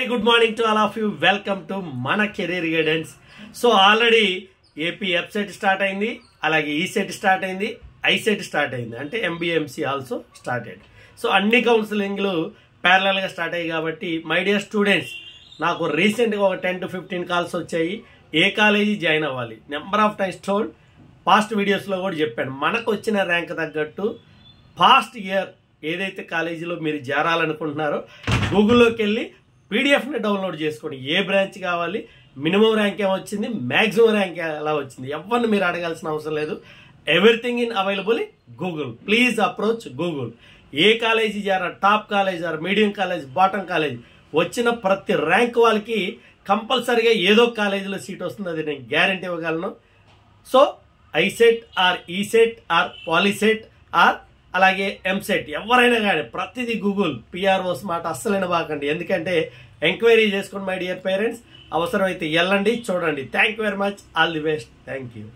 Good morning to all of you. Welcome to Mana Career Guidance. So already AP website start అయింది, అలాగే ECET start అయింది, ICET start అయింది, అంటే MBMC also started. So అన్ని కౌన్సిలింగ్లు ప్యారలల్గా start అయ్యాయి కాబట్టి మై డియర్ స్టూడెంట్స్, నాకు రీసెంట్గా ఒక 10 to 15 కాల్స్ వచ్చాయి. ఏ కాలేజీ జాయిన్ అవ్వాలి? Number of times told, past వీడియోస్లో కూడా చెప్పాను. మనకు వచ్చిన ర్యాంక్ తగ్గట్టు పాస్ట్ ఇయర్ ఏదైతే కాలేజీలో మీరు చేరాలనుకుంటున్నారో గూగుల్లోకి వెళ్ళి పీడిఎఫ్ని డౌన్లోడ్ చేసుకోండి. ఏ బ్రాంచ్ కావాలి, మినిమం ర్యాంక్ ఏమొచ్చింది, మ్యాక్సిమం ర్యాంక్ ఎలా వచ్చింది, ఎవరిని మీరు అడగాల్సిన అవసరం లేదు. Everything in available in Google. Please approach Google. A college Chera, top college are medium college, bottom college, వచ్చిన ప్రతి ర్యాంక్ వాళ్ళకి కంపల్సరీగా ఏదో కాలేజీలో సీట్ వస్తుంది, అది నేను గ్యారంటీ ఇవ్వగలను. So ICET or ECET or POLYCET or అలాగే ఎంసెట్ ఎవరైనా కానీ ప్రతిదీ గూగుల్. పిఆర్ఓస్ మాట అస్సలైన బాకండి, ఎందుకంటే ఎంక్వైరీ చేసుకోండి మై డియర్ పేరెంట్స్. అవసరమైతే వెళ్ళండి, చూడండి. Thank you very much. All the best. Thank you.